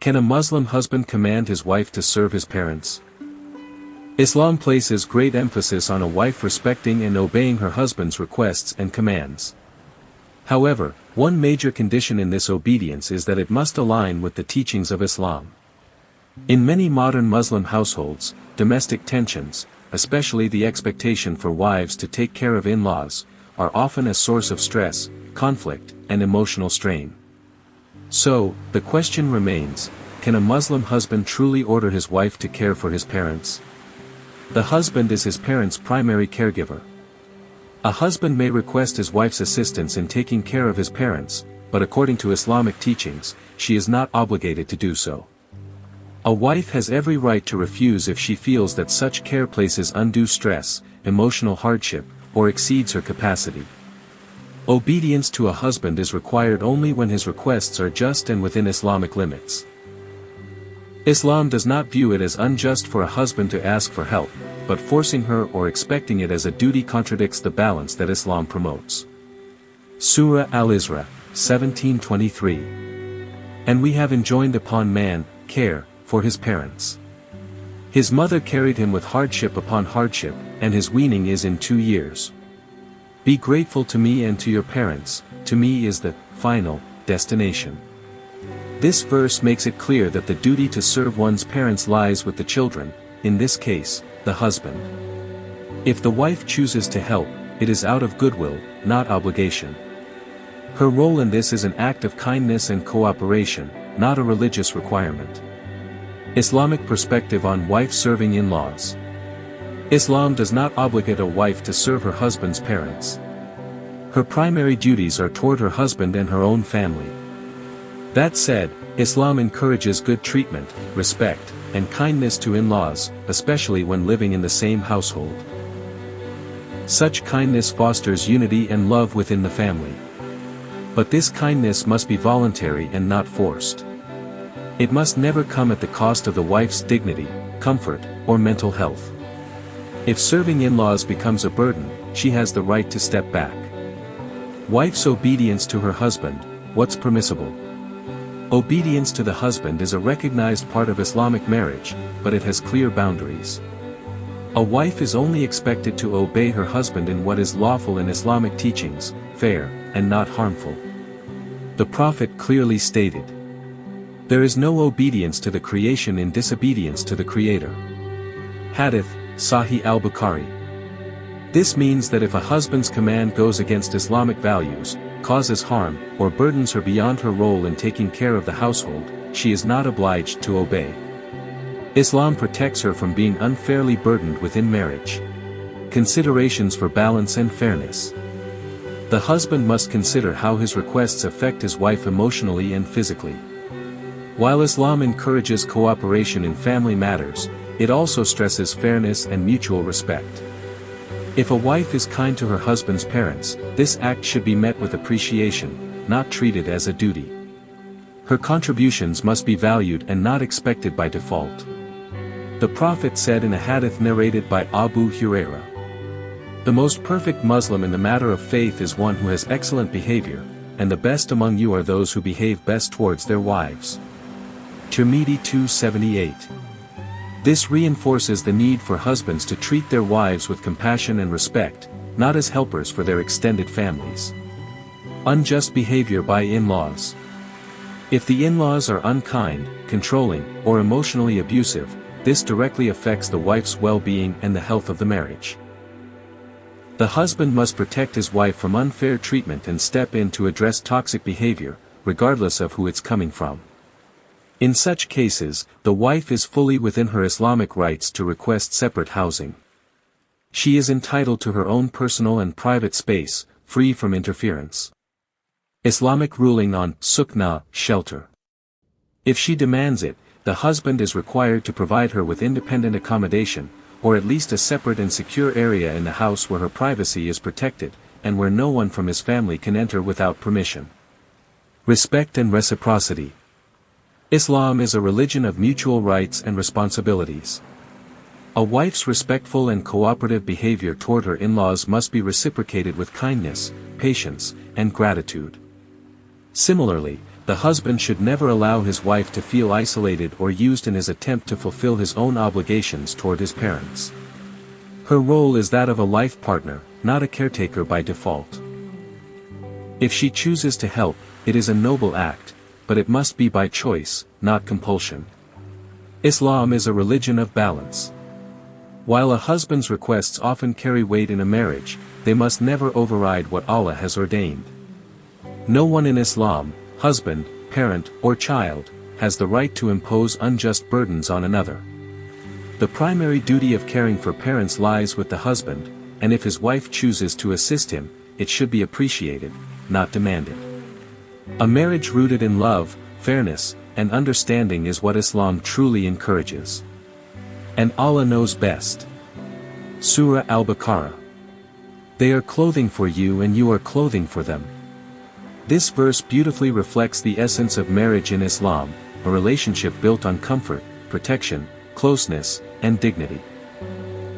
Can a Muslim husband command his wife to serve his parents? Islam places great emphasis on a wife respecting and obeying her husband's requests and commands. However, one major condition in this obedience is that it must align with the teachings of Islam. In many modern Muslim households, domestic tensions, especially the expectation for wives to take care of in-laws, are often a source of stress, conflict, and emotional strain. So, the question remains, can a Muslim husband truly order his wife to care for his parents? The husband is his parents' primary caregiver. A husband may request his wife's assistance in taking care of his parents, but according to Islamic teachings, she is not obligated to do so. A wife has every right to refuse if she feels that such care places undue stress, emotional hardship, or exceeds her capacity. Obedience to a husband is required only when his requests are just and within Islamic limits. Islam does not view it as unjust for a husband to ask for help, but forcing her or expecting it as a duty contradicts the balance that Islam promotes. Surah Al-Isra, 17:23. And we have enjoined upon man, care, for his parents. His mother carried him with hardship upon hardship, and his weaning is in 2 years. Be grateful to me and to your parents, to me is the final destination. This verse makes it clear that the duty to serve one's parents lies with the children, in this case, the husband. If the wife chooses to help, it is out of goodwill, not obligation. Her role in this is an act of kindness and cooperation, not a religious requirement. Islamic perspective on wife serving in-laws. Islam does not obligate a wife to serve her husband's parents. Her primary duties are toward her husband and her own family. That said, Islam encourages good treatment, respect, and kindness to in-laws, especially when living in the same household. Such kindness fosters unity and love within the family. But this kindness must be voluntary and not forced. It must never come at the cost of the wife's dignity, comfort, or mental health. If serving in-laws becomes a burden, she has the right to step back. Wife's obedience to her husband, what's permissible? Obedience to the husband is a recognized part of Islamic marriage, but it has clear boundaries. A wife is only expected to obey her husband in what is lawful in Islamic teachings, fair, and not harmful. The Prophet clearly stated, "There is no obedience to the creation in disobedience to the Creator." Hadith, Sahih al-Bukhari. This means that if a husband's command goes against Islamic values, causes harm, or burdens her beyond her role in taking care of the household, she is not obliged to obey. Islam protects her from being unfairly burdened within marriage. Considerations for balance and fairness. The husband must consider how his requests affect his wife emotionally and physically. While Islam encourages cooperation in family matters, it also stresses fairness and mutual respect. If a wife is kind to her husband's parents, this act should be met with appreciation, not treated as a duty. Her contributions must be valued and not expected by default. The Prophet said in a hadith narrated by Abu Huraira, "The most perfect Muslim in the matter of faith is one who has excellent behavior, and the best among you are those who behave best towards their wives." Tirmidhi 278. This reinforces the need for husbands to treat their wives with compassion and respect, not as helpers for their extended families. Unjust behavior by in-laws. If the in-laws are unkind, controlling, or emotionally abusive, this directly affects the wife's well-being and the health of the marriage. The husband must protect his wife from unfair treatment and step in to address toxic behavior, regardless of who it's coming from. In such cases, the wife is fully within her Islamic rights to request separate housing. She is entitled to her own personal and private space, free from interference. Islamic ruling on sukna, shelter. If she demands it, the husband is required to provide her with independent accommodation, or at least a separate and secure area in the house where her privacy is protected, and where no one from his family can enter without permission. Respect and reciprocity. Islam is a religion of mutual rights and responsibilities. A wife's respectful and cooperative behavior toward her in-laws must be reciprocated with kindness, patience, and gratitude. Similarly, The husband should never allow his wife to feel isolated or used in his attempt to fulfill his own obligations toward his parents. Her role is that of a life partner, not a caretaker by default. If she chooses to help, it is a noble act, but it must be by choice, not compulsion. Islam is a religion of balance. While a husband's requests often carry weight in a marriage, they must never override what Allah has ordained. No one in Islam, husband, parent, or child, has the right to impose unjust burdens on another. The primary duty of caring for parents lies with the husband, and if his wife chooses to assist him, it should be appreciated, not demanded. A marriage rooted in love, fairness, and understanding is what Islam truly encourages. And Allah knows best. Surah Al-Baqarah. They are clothing for you and you are clothing for them. This verse beautifully reflects the essence of marriage in Islam, a relationship built on comfort, protection, closeness, and dignity.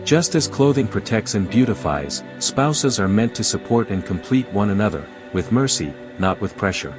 Just as clothing protects and beautifies, spouses are meant to support and complete one another, with mercy, not with pressure.